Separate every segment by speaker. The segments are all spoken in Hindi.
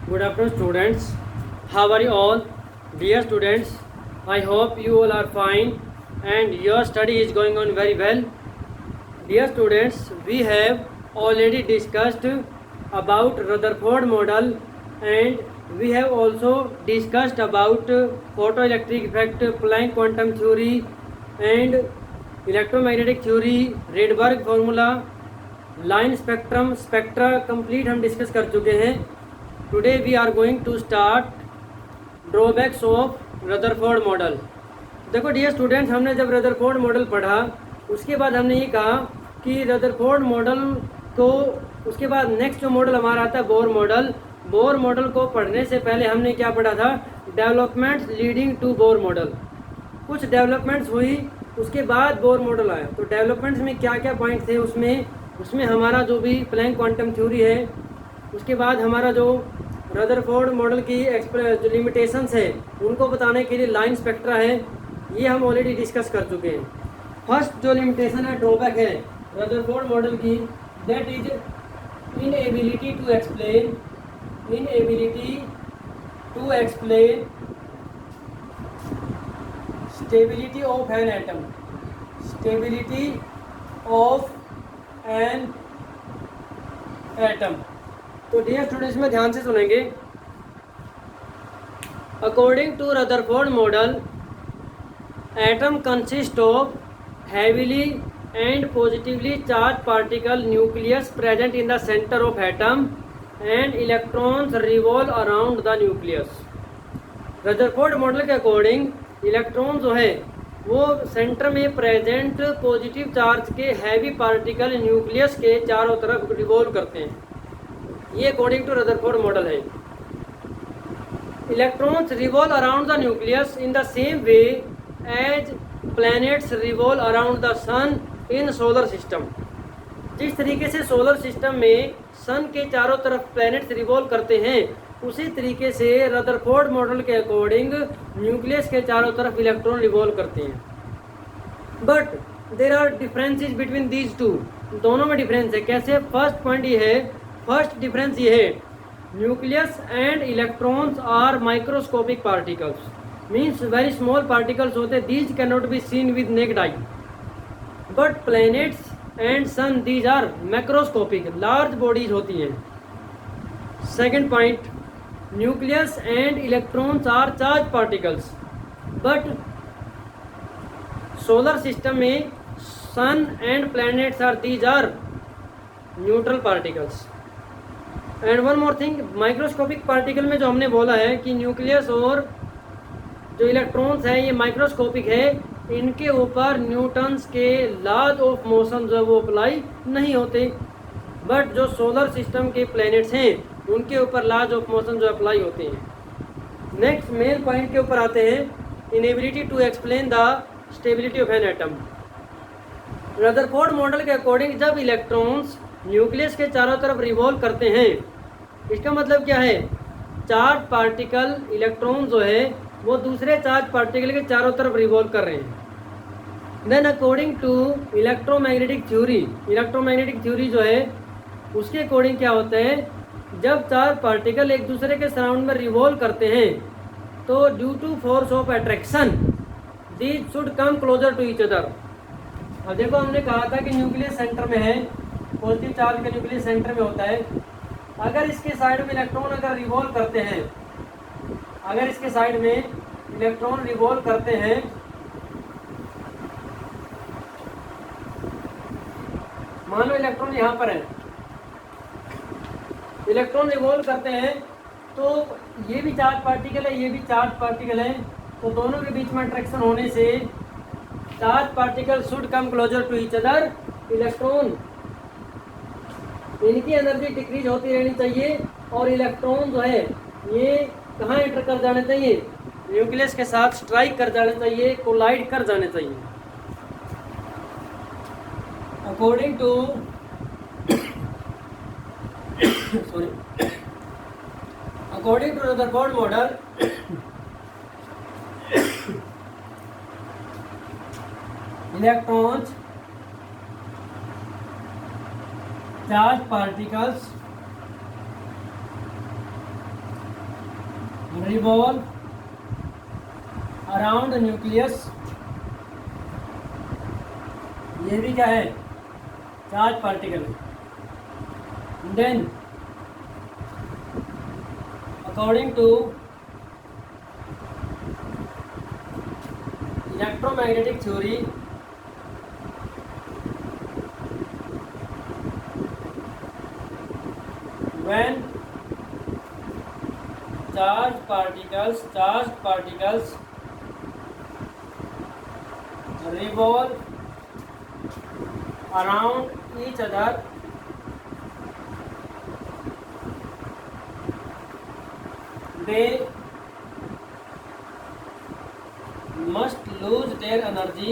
Speaker 1: Good afternoon, students. How are you all? Dear students, I hope you all are fine and your study is going on very well. Dear students, we have already discussed about Rutherford model and we have also discussed about photoelectric effect, Planck quantum theory and electromagnetic theory, Rydberg formula, line spectrum, spectra complete हम डिस्कस कर चुके हैं. Today we are going to start drawbacks of Rutherford model. देखो डियर स्टूडेंट्स, हमने जब रदरफोर्ड मॉडल पढ़ा उसके बाद हमने ये कहा कि रदरफोर्ड मॉडल को उसके बाद नेक्स्ट जो मॉडल हमारा आता है बोर मॉडल. बोर मॉडल को पढ़ने से पहले हमने क्या पढ़ा था? Developments leading to Bohr model. कुछ डेवलपमेंट्स हुई उसके बाद बोर मॉडल आया. तो डेवलपमेंट्स में क्या क्या पॉइंट थे उसमें हमारा जो भी प्लैंक क्वांटम थ्योरी है, उसके बाद हमारा जो रदरफोर्ड मॉडल की जो लिमिटेशंस है उनको बताने के लिए लाइन स्पेक्ट्रा है, ये हम ऑलरेडी डिस्कस कर चुके हैं. फर्स्ट जो लिमिटेशन है, ड्रॉबैक है रदरफोर्ड मॉडल की, that is inability to explain stability of an atom, stability of an atom. तो डियर स्टूडेंट्स में ध्यान से सुनेंगे. According to Rutherford model, atom consist of heavily and positively charge particle nucleus present in the centre of atom and electrons revolve around the nucleus. Rutherford model के अकॉर्डिंग इलेक्ट्रॉन जो है वो सेंटर में प्रेजेंट पॉजिटिव चार्ज के हैवी पार्टिकल न्यूक्लियस के चारों तरफ रिवॉल्व करते हैं. ये अकॉर्डिंग टू रदरफोर्ड मॉडल है. Electrons revolve around the nucleus in the same way as planets revolve around the sun in solar system. जिस तरीके से सोलर सिस्टम में सन के चारों तरफ प्लैनेट्स रिवॉल्व करते हैं, उसी तरीके से रदरफोर्ड मॉडल के अकॉर्डिंग न्यूक्लियस के चारों तरफ इलेक्ट्रॉन रिवॉल्व करते हैं. But there are differences between these two. दोनों में डिफरेंस है. कैसे? फर्स्ट पॉइंट ये है, फर्स्ट डिफरेंस ये है, nucleus and electrons are microscopic particles, means very small particles होते हैं. These can not be seen with naked eye. But planets and sun, these are macroscopic, large bodies होती हैं. Second point, nucleus and electrons are charge particles, but solar system में sun and planets are, these are neutral particles. And one more thing, microscopic particle में जो हमने बोला है कि न्यूक्लियस और जो इलेक्ट्रॉन्स हैं ये माइक्रोस्कोपिक है, इनके ऊपर न्यूटन्स के लॉज ऑफ मोशन जो है वो अप्लाई नहीं होते. बट जो सोलर सिस्टम के प्लैनेट्स हैं उनके ऊपर लॉज ऑफ मोशन जो अप्लाई होते हैं. नेक्स्ट मेन पॉइंट के ऊपर आते हैं, inability to explain the stability of an atom. Rutherford model के अकॉर्डिंग जब इलेक्ट्रॉन्स न्यूक्लियस के चारों तरफ रिवॉल्व करते हैं, इसका मतलब क्या है? चार्ज पार्टिकल इलेक्ट्रॉन जो है वो दूसरे चार्ज पार्टिकल के चारों तरफ रिवॉल्व कर रहे हैं. Then according to electromagnetic theory जो है उसके अकॉर्डिंग क्या होता है, जब चार पार्टिकल एक दूसरे के सराउंड में रिवॉल्व करते हैं तो due to force of attraction these should come closer to each other. अब देखो, हमने कहा था कि न्यूक्लियस सेंटर में है, पॉजिटिव चार्ज का न्यूक्लियस सेंटर में होता है. अगर इसके साइड में इलेक्ट्रॉन अगर रिवॉल्व करते हैं, अगर इसके साइड में इलेक्ट्रॉन रिवॉल्व करते हैं, मान लो इलेक्ट्रॉन यहाँ पर है, इलेक्ट्रॉन रिवॉल्व करते हैं तो ये भी चार्ज पार्टिकल है, ये भी चार्ज पार्टिकल है, तो दोनों के बीच में अट्रैक्शन होने से charge particle should come closer to each other. Electron, इनकी एनर्जी डिक्रीज होती रहनी चाहिए और इलेक्ट्रॉन जो है ये कहाँ एंटर कर जाने चाहिए? न्यूक्लियस के साथ स्ट्राइक कर जाने चाहिए, कोलाइड कर जाने चाहिए. According to according to Rutherford model, electrons, charged particles revolve around nucleus, ये भी क्या है, charge particle. Then according to electromagnetic theory, when charged particles revolve around each other, they must lose their energy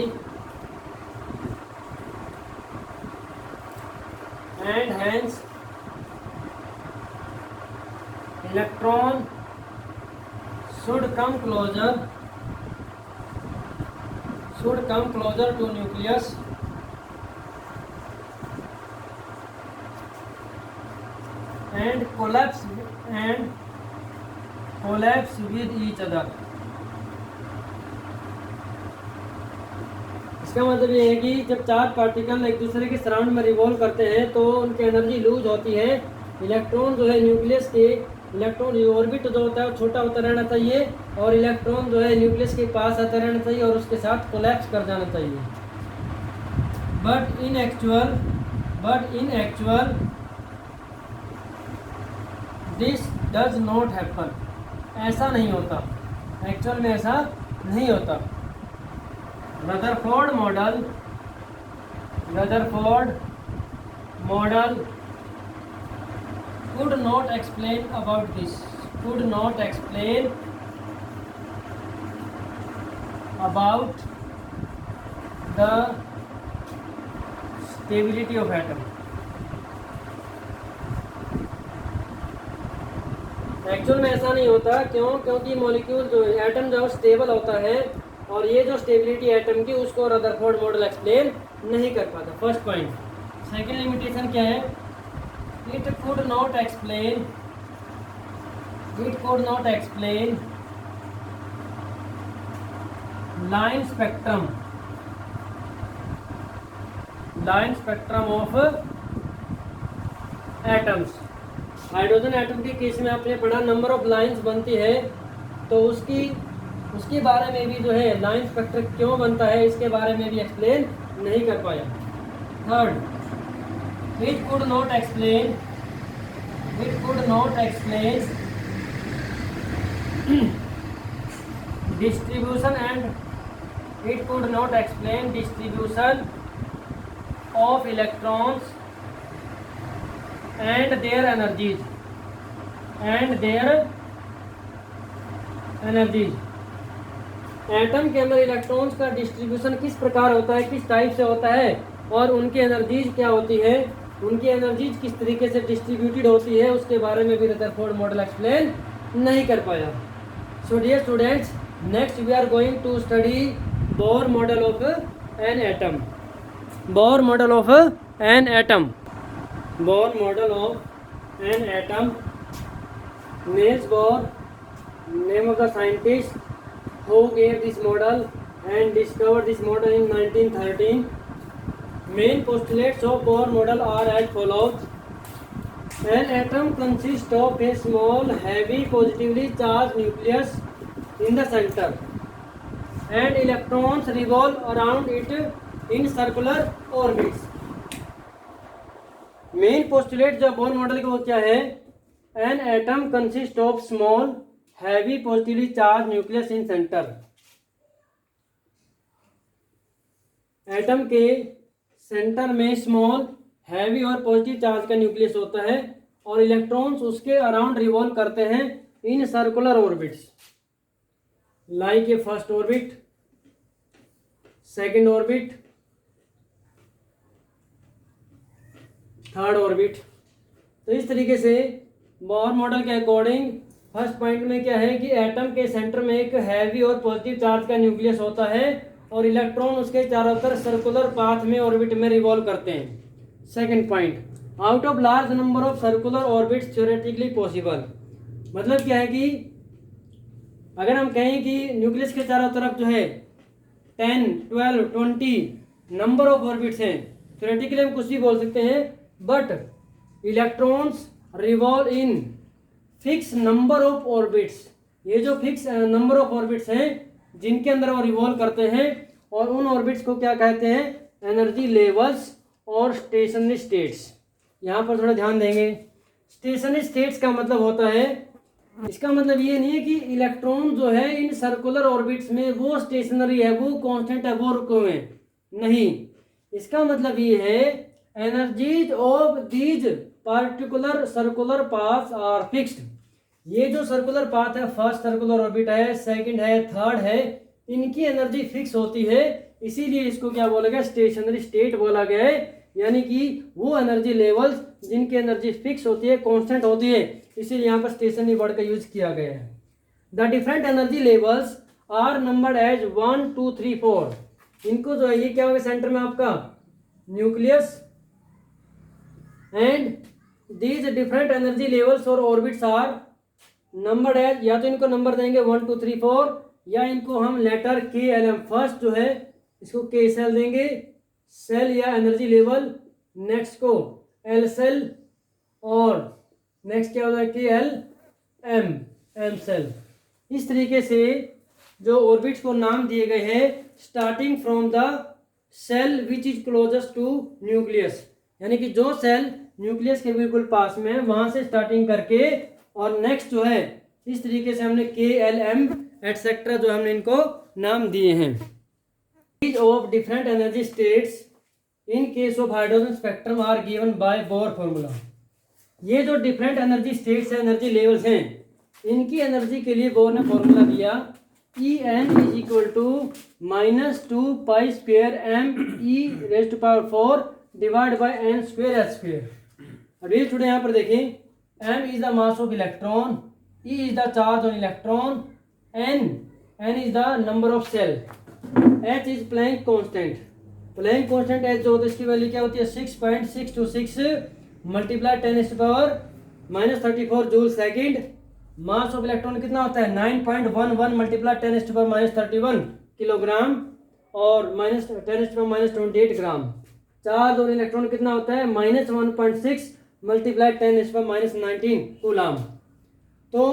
Speaker 1: and hence electron should come closer to nucleus and collapse with each other। इसका मतलब ये है कि जब चार पार्टिकल एक दूसरे के सराउंड में रिवॉल्व करते हैं तो उनकी एनर्जी लूज होती है। इलेक्ट्रॉन जो है न्यूक्लियस के, इलेक्ट्रॉन ऑर्बिट जो होता है वो छोटा होता रहना चाहिए और इलेक्ट्रॉन जो है न्यूक्लियस के पास आता रहना चाहिए और उसके साथ कोलैप्स कर जाना चाहिए। But in actual this does not happen, ऐसा नहीं होता, एक्चुअल में ऐसा नहीं होता। Rutherford model could not explain about this, could not explain about the stability of atom। Actual में ऐसा नहीं होता, क्योंकि मॉलिक्यूल जो एटम जो स्टेबल होता है और ये जो स्टेबिलिटी एटम की उसको रदरफोर्ड मॉडल एक्सप्लेन नहीं कर पाता। First point. सेकंड लिमिटेशन क्या है, it could not explain line spectrum of atoms। Hydrogen atom के केस में आपने पढ़ा नंबर ऑफ लाइंस बनती है, तो उसके बारे में भी जो है लाइन स्पेक्ट्रम क्यों बनता है इसके बारे में भी एक्सप्लेन नहीं कर पाया। Third, it could not explain distribution of electrons and their energies atom के अंदर इलेक्ट्रॉन्स का डिस्ट्रीब्यूशन किस प्रकार होता है, किस टाइप से होता है और उनकी एनर्जीज क्या होती है, उनकी एनर्जीज किस तरीके से डिस्ट्रीब्यूटेड होती है, उसके बारे में भी रदरफोर्ड मॉडल एक्सप्लेन नहीं कर पाया। So dear students, next we are going to study Bohr model of an atom. Bohr model of an atom Niels Bohr, name of the scientist who gave this model and discovered this model in 1913. Main postulates of Bohr model are as follows. An atom consists of a small, heavy, positively charged nucleus in the center, and electrons revolve around it in circular orbits. Main postulate जो Bohr model का वो क्या है? An atom consists of small, heavy, positively charged nucleus in center. Atom के सेंटर में स्मॉल, हैवी और पॉजिटिव चार्ज का न्यूक्लियस होता है और इलेक्ट्रॉन्स उसके अराउंड रिवॉल्व करते हैं in circular orbits, like a first orbit, second orbit, third orbit. तो इस तरीके से बोर मॉडल के अकॉर्डिंग फर्स्ट पॉइंट में क्या है कि एटम के सेंटर में एक हैवी और पॉजिटिव चार्ज का न्यूक्लियस होता है और इलेक्ट्रॉन उसके चारों तरफ सर्कुलर पाथ में ऑर्बिट में रिवॉल्व करते हैं। Second point, out of large number of circular orbits theoretically possible. मतलब क्या है कि अगर हम कहें कि न्यूक्लियस के चारों तरफ जो है 10, 12, 20 नंबर ऑफ ऑर्बिट्स हैं, थ्योरेटिकली हम कुछ भी बोल सकते हैं, but electrons revolve in fix number of orbits. ये जो फिक्स नंबर ऑफ ऑर्बिट्स हैं जिनके अंदर वो रिवॉल्व करते हैं, और उन ऑर्बिट्स को क्या कहते हैं, एनर्जी लेवल्स और स्टेशनरी स्टेट्स। यहाँ पर थोड़ा ध्यान देंगे। स्टेशनरी स्टेट्स का मतलब होता है, इसका मतलब ये नहीं है कि इलेक्ट्रॉन जो है इन सर्कुलर ऑर्बिट्स में वो स्टेशनरी है, वो कांस्टेंट है, वो रुके हुए हैं, नहीं। इसका मतलब ये है energies of these particular circular paths are fixed. ये जो सर्कुलर पाथ है, फर्स्ट सर्कुलर ऑर्बिट है, सेकंड है, थर्ड है, इनकी एनर्जी फिक्स होती है, इसीलिए इसको क्या बोला गया, स्टेशनरी स्टेट बोला गया है। यानी कि वो एनर्जी लेवल्स जिनकी एनर्जी फिक्स होती है, कांस्टेंट होती है, इसीलिए यहाँ पर स्टेशनरी वर्ड का यूज किया गया है। The different energy levels are numbered as 1, 2, 3, 4। इनको जो है, ये क्या होगा सेंटर में आपका nucleus, and these different energy levels और ऑर्बिट्स आर नंबर्ड एज, या तो इनको नंबर देंगे 1, 2, 3, 4, या इनको हम लेटर के एल एम, फर्स्ट जो है इसको के सेल देंगे, सेल या एनर्जी लेवल, नेक्स्ट को एल सेल, और नेक्स्ट क्या होता है के एल एम, एम सेल। इस तरीके से जो ऑर्बिट्स को नाम दिए गए हैं starting from the shell which is closest to nucleus, यानी कि जो सेल न्यूक्लियस के बिल्कुल पास में है वहां से स्टार्टिंग करके, और नेक्स्ट जो है इस तरीके से हमने के एल एम एटसेट्रा जो हमने इनको नाम दिए हैं। Of different energy states in case of hydrogen spectrum are given by Bohr formula. ये जो डिफरेंट एनर्जी स्टेट्स हैं, एनर्जी लेवल्स हैं, इनकी एनर्जी के लिए बोर ने फॉर्मूला दिया E n is equal to -2 pi square m e raise to power 4 divide by n square h square. अब ये स्टूडेंट यहाँ पर देखें, m is the mass of electron, E is the charge on electron, n is the number of cell, h is Planck constant। Planck constant h जो होता है इसकी वैल्यू क्या होती है 6.626 multiply 10⁻⁻34 joule second. Mass of electron कितना होता है 9.11 मल्टीप्लाई 10⁻⁻31 किलोग्राम और -10⁻28 ग्राम। चार्ज और इलेक्ट्रॉन कितना होता है -1.6 मल्टीप्लाई 10⁻⁻19 कूलम। तो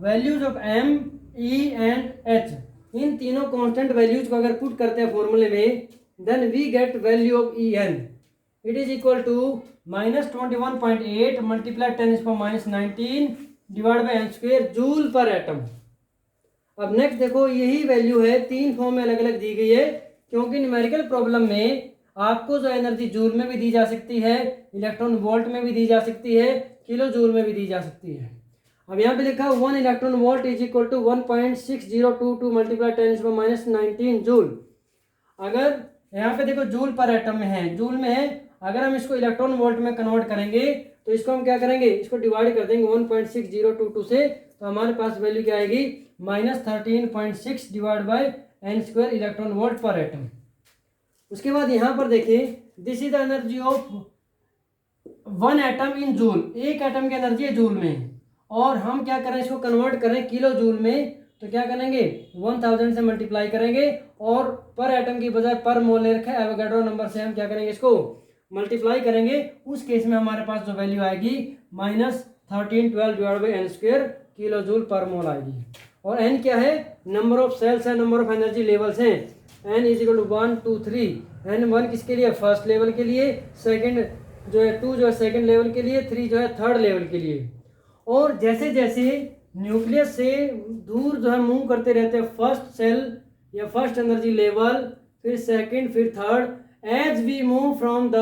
Speaker 1: values of m, e and h, इन तीनों कांस्टेंट वैल्यूज को अगर पुट करते हैं फॉर्मूले में, then we get value of En, it is equal to -21.8 multiply 10⁻⁻19 divide by n square joule per atom. अब नेक्स्ट देखो, यही वैल्यू है तीन फॉर्म में अलग अलग दी गई है, क्योंकि न्यूमेरिकल प्रॉब्लम में आपको जो एनर्जी जूल में भी दी जा सकती है, इलेक्ट्रॉन वोल्ट में भी दी जा सकती है, किलो जूल में भी दी जा सकती है। अब यहाँ पे लिखा 1 electron volt is equal to 1.6022 multiply 10⁻⁻19 joule. अगर यहाँ पे देखो जूल पर एटम में है, जूल में है, अगर हम इसको इलेक्ट्रॉन वोल्ट में कन्वर्ट करेंगे तो इसको हम क्या करेंगे, इसको डिवाइड कर देंगे 1.6022 से, तो हमारे पास वैल्यू क्या आएगी -13.6 divide by n square electron volt पर एटम। उसके बाद यहाँ पर देखिए, this is the energy of 1 atom in joule, एक एटम की एनर्जी है जूल में, और हम क्या करें इसको कन्वर्ट करें किलो जूल में, तो क्या करेंगे 1000 से मल्टीप्लाई करेंगे, और पर एटम की बजाय पर मोल ले रखा है, एवोगाड्रो नंबर से हम क्या करेंगे इसको मल्टीप्लाई करेंगे। उस केस में हमारे पास जो वैल्यू आएगी -1312 divide by n square kilojoule per mole आएगी। और n क्या है, नंबर ऑफ सेल्स है, नंबर ऑफ एनर्जी लेवल्स हैं। n is equal to 1, 2, 3। n 1 किसके लिए, फर्स्ट लेवल के लिए, सेकंड जो है 2 जो है सेकंड लेवल के लिए, 3 जो है थर्ड लेवल के लिए। और जैसे जैसे न्यूक्लियस से दूर जो है मूव करते रहते हैं, फर्स्ट सेल या फर्स्ट एनर्जी लेवल, फिर सेकंड, फिर third, as we move from the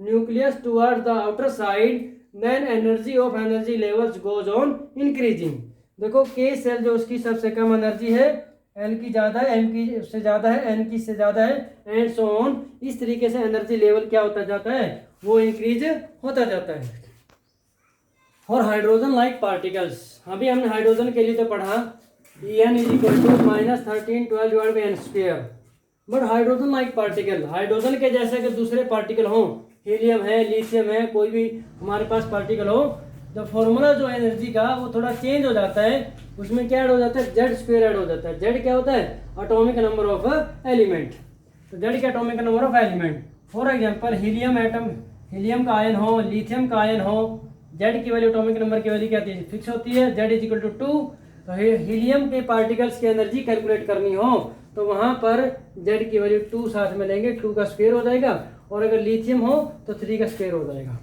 Speaker 1: nucleus toward the outer side, then energy of energy levels goes on increasing. देखो के सेल जो उसकी सबसे कम एनर्जी है, एल की ज़्यादा है, एम की उससे ज़्यादा है, एन की से ज़्यादा है, एंड सो ऑन। इस तरीके से एनर्जी लेवल क्या होता जाता है, वो इंक्रीज होता जाता है। और हाइड्रोजन लाइक पार्टिकल्स, अभी हमने हाइड्रोजन के लिए तो पढ़ा En is equal to -1312 divide by n square. But hydrogen like particle, hydrogen के जैसे अगर दूसरे पार्टिकल हों, हीलियम है, लिथियम है, कोई भी हमारे पास पार्टिकल हो, तो फॉर्मूला जो है एनर्जी का वो थोड़ा चेंज हो जाता है। उसमें क्या ऐड हो जाता है, जेड स्क्वायर ऐड हो जाता है। जेड क्या होता है, एटॉमिक नंबर ऑफ एलिमेंट। तो जेड क्या atomic number of element. For example helium atom, helium का आयन हो, लिथियम का आयन हो, जेड की वैल्यू एटॉमिक नंबर की वैल्यू क्या होती है, फिक्स होती है, जेड इज इक्वल टू 2। तो हीलियम के पार्टिकल्स की एनर्जी कैलकुलेट करनी हो तो वहां पर जेड की वैल्यू 2 साथ में लेंगे, 2 का स्क्वायर हो जाएगा, और अगर लिथियम हो तो 3 का स्क्वायर हो जाएगा।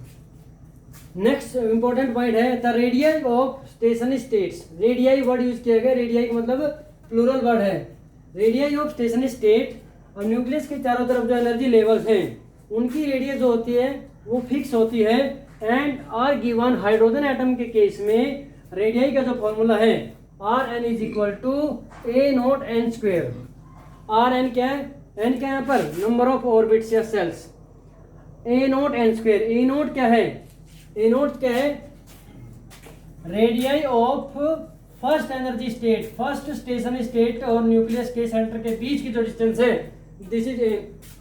Speaker 1: नेक्स्ट इंपॉर्टेंट पॉइंट है the radius of stationery states. Radii word use किया गया, रेडियाई का मतलब प्लूरल वर्ड है। रेडियाई ऑफ स्टेशनरी स्टेट, और न्यूक्लियस के चारों तरफ जो एनर्जी लेवल्स हैं उनकी रेडियस जो होती है वो फिक्स होती है। And are given, hydrogen atom के केस में रेडियाई का जो फॉर्मूला है r n is equal to a naught n square. R n क्या है, एन क्या है यहाँ पर, नंबर ऑफ ऑर्बिट्स या shells, a naught n square. A naught क्या है, ए नॉट क्या है, radii of first energy state, first stationary state और न्यूक्लियस के सेंटर के बीच की जो डिस्टेंस है, this is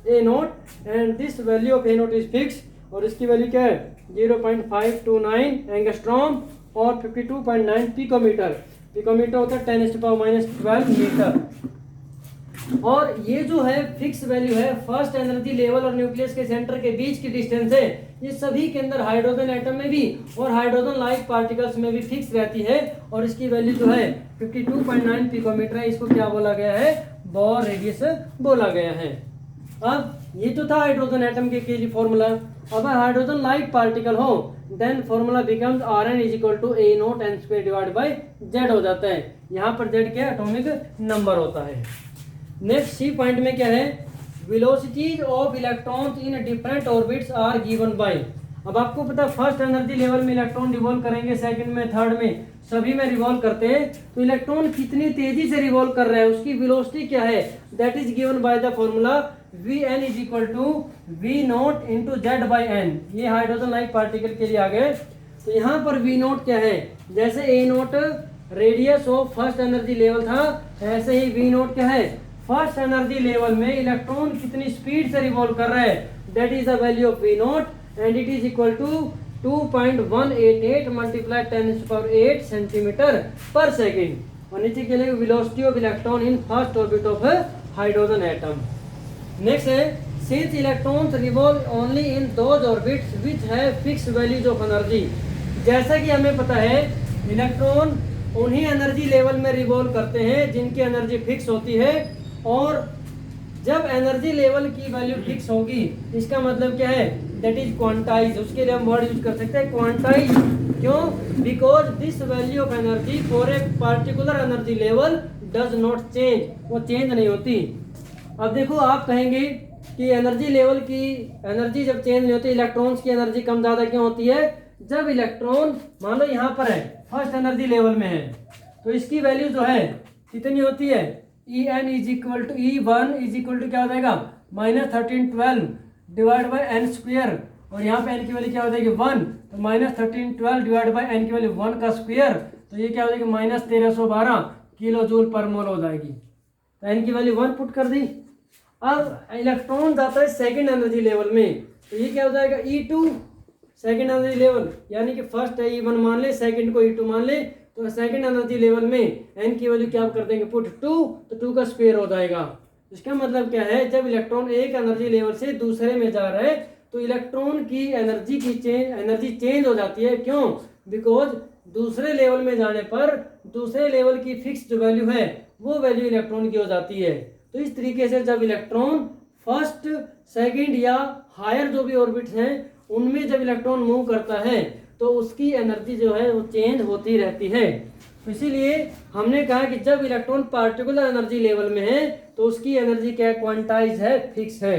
Speaker 1: a not and this value of A not is fix. और इसकी वैल्यू क्या है 0.529 एंगस्ट्रॉम और 52.9 पिकोमीटर। पिकोमीटर होता है 10⁻⁻12 मीटर। और ये जो है फिक्स वैल्यू है फर्स्ट एनर्जी लेवल और न्यूक्लियस के सेंटर के बीच की डिस्टेंस है, ये सभी के अंदर हाइड्रोजन एटम में भी और हाइड्रोजन लाइक पार्टिकल्स में भी फिक्स रहती है। और इसकी वैल्यू जो है 52.9 पिकोमीटर है। इसको क्या बोला गया है, बोर रेडियस बोला गया है। अब ये तो था हाइड्रोजन एटम के लिए फॉर्मूला। अब हाइड्रोजन लाइक पार्टिकल हो then formula becomes r n is equal to a naught n square divide by Z हो जाता है। यहाँ पर जेड क्या एटॉमिक नंबर होता है। नेक्स्ट सी पॉइंट में क्या है, velocities of electrons in different orbits are given by. अब आपको पता है फर्स्ट एनर्जी लेवल में इलेक्ट्रॉन रिवॉल्व करेंगे, सेकंड में, थर्ड में, सभी में रिवॉल्व करते हैं। तो इलेक्ट्रॉन कितनी तेजी से रिवॉल्व कर रहा है उसकी वेलोसिटी क्या है, that is given by the formula v n is equal to v naught into Z by n. ये हाइड्रोजन लाइक पार्टिकल के लिए आ गए। तो यहाँ पर वी नॉट क्या है, जैसे a naught radius of first energy level था, ऐसे ही वी नॉट क्या है, फर्स्ट एनर्जी लेवल में इलेक्ट्रॉन कितनी स्पीड से रिवॉल्व कर रहा है, that is the value of v naught and it is equal to 2.188 multiply 10⁸ centimetre per second. और नीचे के लिए velocity of electron in first orbit of hydrogen atom. Next है since electrons revolve only in those orbits which have fixed values of energy. जैसा कि हमें पता है इलेक्ट्रॉन उन्हीं एनर्जी लेवल में रिवॉल्व करते हैं जिनकी एनर्जी फिक्स होती है। और जब एनर्जी लेवल की वैल्यू फिक्स होगी इसका मतलब क्या है, दैट इज क्वांटाइज। उसके लिए हम वर्ड यूज कर सकते हैं क्वांटाइज। क्यों, because this value of energy for a particular energy level does not change, वो चेंज नहीं होती। अब देखो आप कहेंगे कि एनर्जी लेवल की एनर्जी जब चेंज नहीं होती, इलेक्ट्रॉन्स की एनर्जी कम ज़्यादा क्यों होती है, जब इलेक्ट्रॉन मान लो यहाँ पर है फर्स्ट एनर्जी लेवल में है तो इसकी वैल्यू जो है कितनी होती है, E n is equal to E one is equal to क्या हो जाएगा -1312 डिवाइड बाई एन स्क्वेयर। और यहाँ पे एन की वैल्यू क्या हो जाएगी 1, तो -1312 डिवाइड बाई एन की वैल्यू 1 का स्क्वेयर, तो ये क्या हो जाएगी -1312 किलो जूल पर मोल हो जाएगी। तो एन की वैल्यू 1 पुट कर दी। अब इलेक्ट्रॉन जाता है सेकंड एनर्जी लेवल में, तो ये क्या हो जाएगा E2 सेकंड एनर्जी लेवल, यानी कि फर्स्ट है E1 मान ले, सेकंड को E2 मान ले। तो सेकंड एनर्जी लेवल में एन की वैल्यू क्या कर देंगे पुट 2, तो 2 का स्क्वायर हो जाएगा। इसका मतलब क्या है, जब इलेक्ट्रॉन एक एनर्जी लेवल से दूसरे में जा रहा है तो इलेक्ट्रॉन की एनर्जी चेंज हो जाती है। क्यों, बिकॉज दूसरे लेवल में जाने पर दूसरे लेवल की फिक्स्ड जो वैल्यू है वो वैल्यू इलेक्ट्रॉन की हो जाती है। तो इस तरीके से जब इलेक्ट्रॉन फर्स्ट सेकंड या हायर जो भी ऑर्बिट्स हैं उनमें जब इलेक्ट्रॉन मूव करता है तो उसकी एनर्जी जो है वो चेंज होती रहती है। तो इसीलिए हमने कहा कि जब इलेक्ट्रॉन पार्टिकुलर एनर्जी लेवल में है तो उसकी एनर्जी क्या क्वांटाइज है, फिक्स है।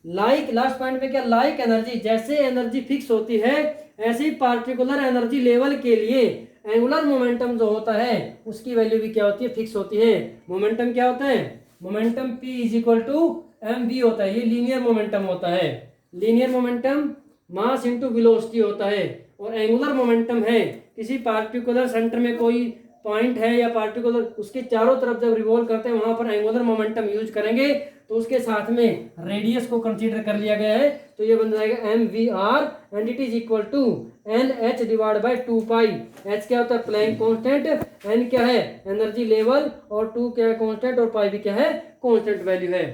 Speaker 1: लाइक लास्ट पॉइंट में क्या, लाइक एनर्जी, जैसे एनर्जी फिक्स होती है ऐसे ही पार्टिकुलर एनर्जी लेवल के लिए एंगुलर मोमेंटम जो होता है उसकी वैल्यू भी क्या होती है, फिक्स होती है। मोमेंटम क्या होता है, momentum P is equal to mv होता है, ये लीनियर मोमेंटम होता है। Linear momentum mass into velocity होता है। और एंगुलर मोमेंटम है किसी पार्टिकुलर सेंटर में कोई पॉइंट है या पार्टिकल उसके चारों तरफ जब रिवॉल्व करते हैं वहां पर एंगुलर मोमेंटम यूज करेंगे, तो उसके साथ में रेडियस को कंसीडर कर लिया गया है। तो ये बन जाएगा mvr and it is equal to nh divide by 2 pi. h क्या होता है? Planck constant. n क्या है? Energy level. और 2 क्या है? कांस्टेंट। और पाई भी क्या है? कांस्टेंट वैल्यू है।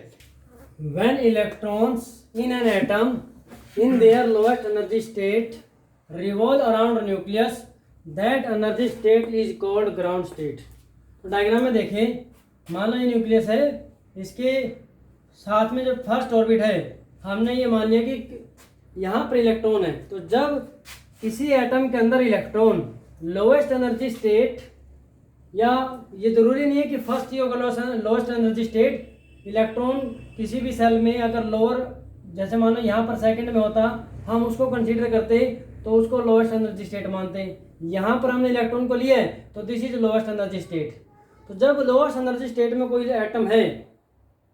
Speaker 1: When electrons in an atom in their lowest energy state revolve around nucleus, that energy state is called ground state। तो डायग्राम में देखें, मान लो ये न्यूक्लियस है, इसके साथ में जो फर्स्ट ऑर्बिट है हमने ये मान लिया कि यहाँ पर इलेक्ट्रॉन है। तो जब किसी एटम के अंदर इलेक्ट्रॉन लोवेस्ट एनर्जी स्टेट, या ये जरूरी नहीं है कि फर्स्ट ही होगा लोवेस्ट एनर्जी स्टेट, इलेक्ट्रॉन किसी भी सेल में अगर लोअर, जैसे मान लो यहाँ पर सेकंड में होता, हम उसको कंसीडर करते तो उसको लोवेस्ट एनर्जी स्टेट मानते हैं। यहाँ पर हमने इलेक्ट्रॉन को लिया है तो this is lowest energy state. तो जब लोवेस्ट एनर्जी स्टेट में कोई एटम है,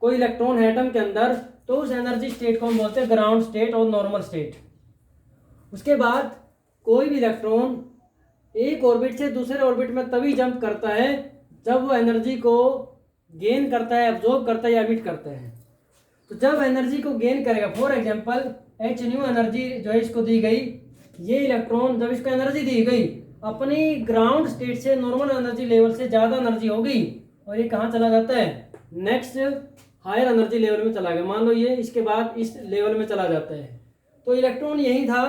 Speaker 1: कोई इलेक्ट्रॉन है एटम के अंदर, तो उस एनर्जी स्टेट को हम बोलते हैं ग्राउंड स्टेट और नॉर्मल स्टेट। उसके बाद कोई भी इलेक्ट्रॉन एक ऑर्बिट से दूसरे ऑर्बिट में तभी जंप करता है जब वो एनर्जी को गेन करता है, एब्जॉर्ब करता है या एमिट करता है। तो जब एनर्जी को गेन करेगा, for example H new energy जो है इसको दी गई, ये इलेक्ट्रॉन जब इसको एनर्जी दी गई अपनी ग्राउंड स्टेट से नॉर्मल एनर्जी लेवल से ज़्यादा एनर्जी होगी और ये कहाँ चला जाता है? नेक्स्ट हायर एनर्जी लेवल में चला गया। मान लो ये इसके बाद इस लेवल में चला जाता है। तो इलेक्ट्रॉन यही था,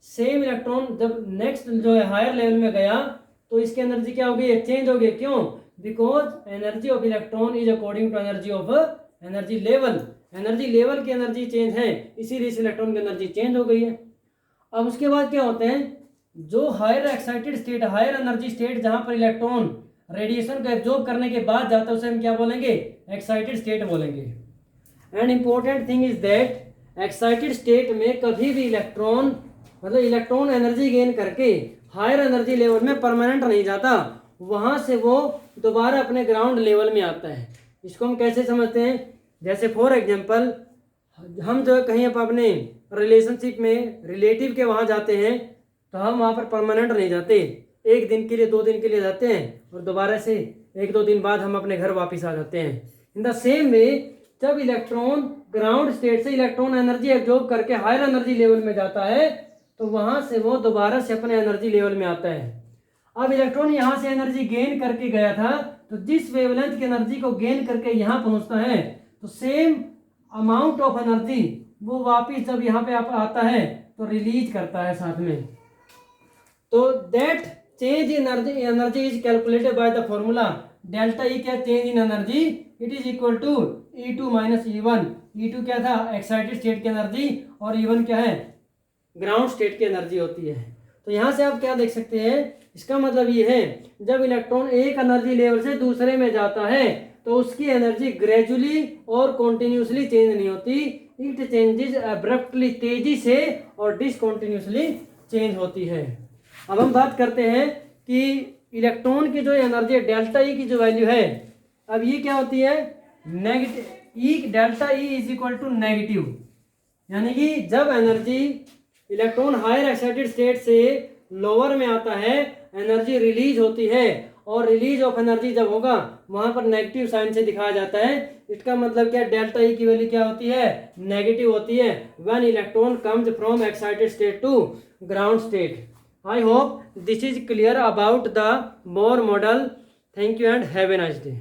Speaker 1: सेम इलेक्ट्रॉन जब नेक्स्ट जो है हायर लेवल में गया तो इसकी एनर्जी क्या हो गई? चेंज हो गई। क्यों? Because energy of electron is according to energy of energy level. Energy level की एनर्जी चेंज है, इसीलिए इस इलेक्ट्रॉन की एनर्जी चेंज हो गई है। अब उसके बाद क्या होते हैं? जो higher excited state, higher energy state, जहां पर इलेक्ट्रॉन रेडिएशन को एब्जॉर्ब करने के बाद जाता है उसे हम क्या बोलेंगे? एक्साइटेड स्टेट बोलेंगे। And important thing is that excited state में कभी भी इलेक्ट्रॉन, मतलब इलेक्ट्रॉन एनर्जी गेन करके हायर एनर्जी लेवल में परमानेंट नहीं जाता, वहां से वो दोबारा अपने ग्राउंड लेवल में आता है। इसको हम कैसे समझते हैं? जैसे फॉर एग्जांपल हम जो कहीं अपने रिलेशनशिप में रिलेटिव के वहाँ जाते हैं तो हम वहाँ पर परमानेंट नहीं जाते, एक दिन के लिए 2 दिन के लिए जाते हैं और दोबारा से 1-2 दिन बाद हम अपने घर वापस आ जाते हैं। इन द सेम वे जब इलेक्ट्रॉन ग्राउंड स्टेट से इलेक्ट्रॉन एनर्जी एब्जॉर्ब करके हायर एनर्जी लेवल में जाता है तो वहाँ से वो दोबारा से अपने एनर्जी लेवल में आता है। अब इलेक्ट्रॉन यहाँ से एनर्जी गेन करके गया था, तो जिस वेवलेंथ की एनर्जी को गेन करके यहाँ पहुँचता है तो सेम अमाउंट ऑफ एनर्जी वो वापिस जब यहाँ पे आता है तो रिलीज करता है साथ में। तो that change in energy is calculated by the formula delta E. क्या? Change in energy, it is equal to E2 minus E1। E2 क्या था? एक्साइटेड स्टेट की एनर्जी, और E1 क्या है? ग्राउंड स्टेट की एनर्जी होती है। तो यहाँ से आप क्या देख सकते हैं? इसका मतलब ये है जब इलेक्ट्रॉन एक एनर्जी लेवल से दूसरे में जाता है तो उसकी एनर्जी ग्रेजुअली और कॉन्टिन्यूसली चेंज नहीं होती, इट चेंजेस अब्रप्टली, तेजी से और डिसकॉन्टिन्यूसली चेंज होती है। अब हम बात करते हैं कि इलेक्ट्रॉन की जो एनर्जी डेल्टा ई की जो वैल्यू है, अब ये क्या होती है? Negative E, delta E is equal to negative. यानी कि जब energy electron higher excited state से लोअर में आता है एनर्जी रिलीज होती है, और रिलीज ऑफ एनर्जी जब होगा वहां पर नेगेटिव साइन से दिखाया जाता है। इसका मतलब क्या? डेल्टा ई की वैल्यू क्या होती है? नेगेटिव होती है when electron comes from excited state to ground state. I hope this is clear about the Bohr model. Thank you and have a nice day.